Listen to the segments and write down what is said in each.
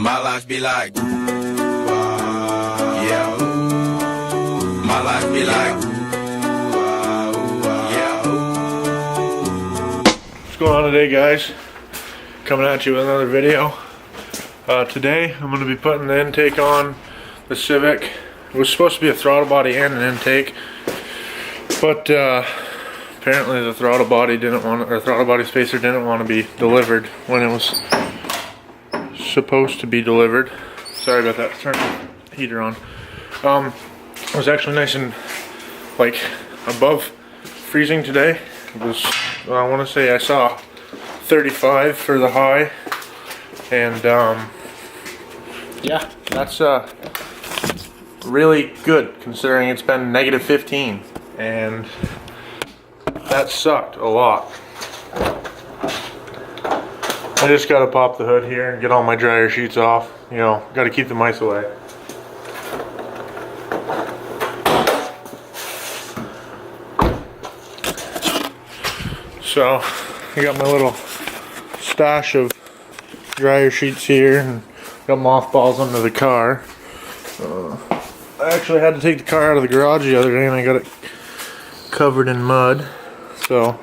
My life be like, yeah. My life be like, yeah. What's going on today, guys? Coming at you with another video. Today I'm going to be putting the intake on the Civic. It was supposed to be a throttle body and an intake, but apparently the throttle body throttle body spacer didn't want to be delivered when it was supposed to be delivered. Sorry about that. Turn the heater on. It was actually nice and like above freezing today. It was, I want to say I saw 35 for the high, and yeah, that's really good considering it's been negative 15, and that sucked a lot. I just gotta pop the hood here and get all my dryer sheets off. You know, gotta keep the mice away. So, I got my little stash of dryer sheets here and got mothballs under the car. I actually had to take the car out of the garage the other day and I got it covered in mud. So,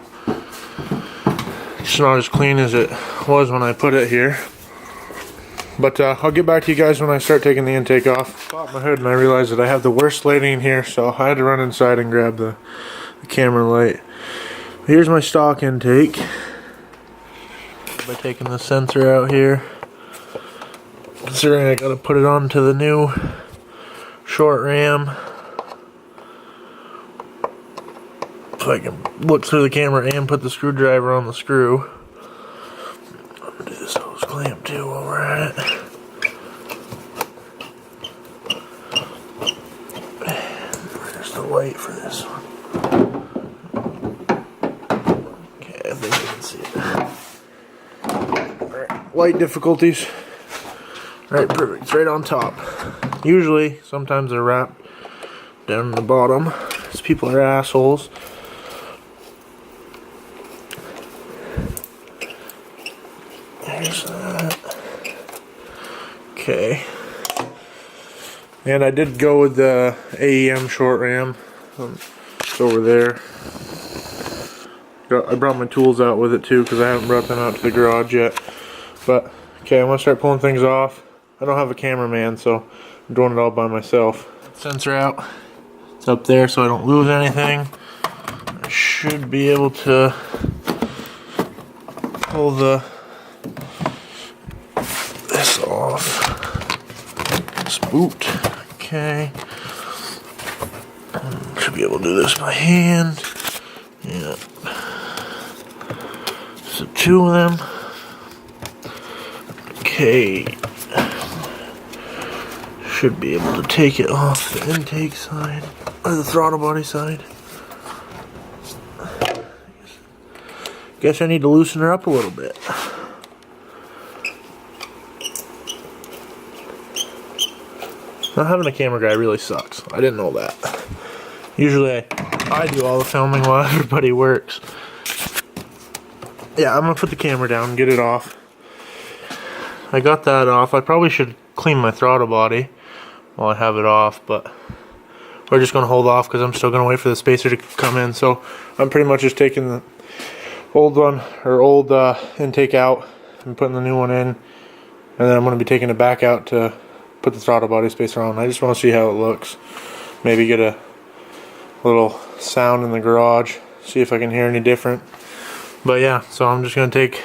it's not as clean as it was when I put it here. But I'll get back to you guys when I start taking the intake off. Popped my hood and I realized that I have the worst lighting in here, so I had to run inside and grab the camera light. Here's my stock intake. By taking the sensor out here. Considering I gotta put it onto the new short ram. So I can look through the camera and put the screwdriver on the screw. I'm gonna do this hose clamp too while we're at it. There's the light for this one. Okay, I think you can see it. Alright, light difficulties. Alright, perfect. It's right on top. Usually, sometimes they're wrapped down in the bottom. These people are assholes. There's that. Okay. And I did go with the AEM short ram. It's over there. I brought my tools out with it too because I haven't brought them out to the garage yet. But, okay, I'm going to start pulling things off. I don't have a cameraman, so I'm doing it all by myself. Sensor out. It's up there so I don't lose anything. I should be able to pull this off. This boot. Okay. Should be able to do this by hand. Yeah. So 2 of them. Okay. Should be able to take it off the intake side, or the throttle body side. Guess I need to loosen her up a little bit. Not having a camera guy really sucks. I didn't know that. Usually I do all the filming while everybody works. Yeah, I'm gonna put the camera down and get it off. I got that off. I probably should clean my throttle body while I have it off, but we're just going to hold off because I'm still going to wait for the spacer to come in. So I'm pretty much just taking the old one, or old intake out and putting the new one in, and then I'm going to be taking it back out to put the throttle body spacer on. I just want to see how it looks. Maybe get a little sound in the garage, see if I can hear any different. But yeah, so I'm just going to take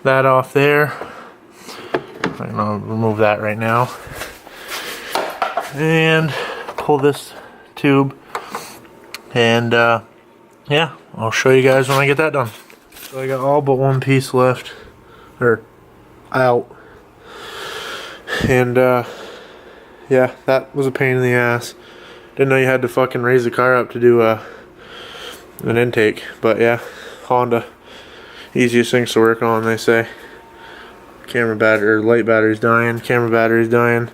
that off there. I'm going to remove that right now. And pull this tube. And yeah, I'll show you guys when I get that done. So I got all but one piece left. Or out. And yeah, that was a pain in the ass. Didn't know you had to fucking raise the car up to do an intake. But yeah, Honda, easiest things to work on, they say. Camera battery, or light battery's dying, camera battery's dying.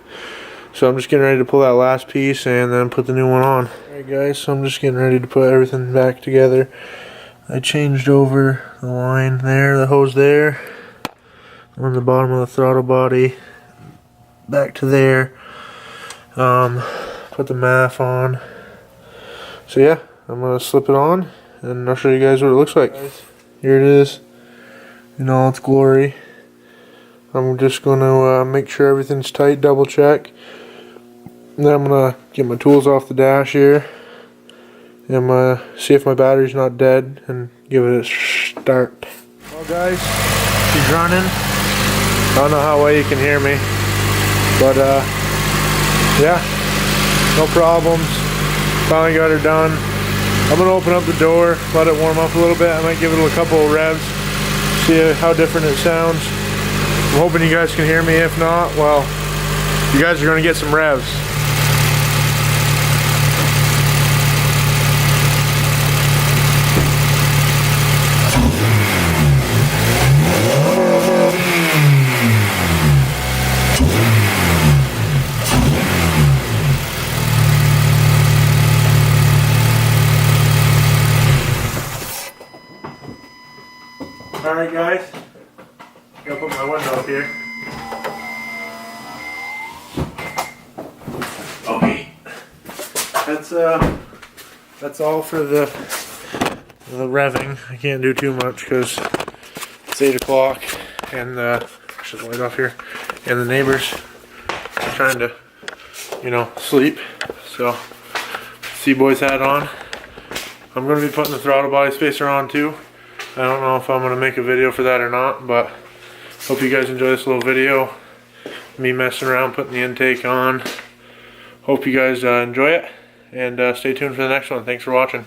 So I'm just getting ready to pull that last piece and then put the new one on. Alright guys, so I'm just getting ready to put everything back together. I changed over the line there, the hose there, on the bottom of the throttle body, back to there. Put the MAF on. So yeah, I'm gonna slip it on and I'll show you guys what it looks like. Here it is in all its glory. I'm just gonna make sure everything's tight, double check. And then I'm gonna get my tools off the dash here. And I'm gonna see if my battery's not dead and give it a start. Well guys, she's running. I don't know how well you can hear me. But yeah, no problems. Finally got her done. I'm gonna open up the door, let it warm up a little bit. I might give it a couple of revs, see how different it sounds. I'm hoping you guys can hear me. If not, well, you guys are gonna get some revs. Alright guys, I'm gonna put my window up here. Okay. That's all for the revving. I can't do too much because it's 8 o'clock and should light off here. And the neighbors are trying to, you know, sleep. So C-Boy's hat on. I'm gonna be putting the throttle body spacer on too. I don't know if I'm going to make a video for that or not, but hope you guys enjoy this little video. Me messing around, putting the intake on. Hope you guys enjoy it, and stay tuned for the next one. Thanks for watching.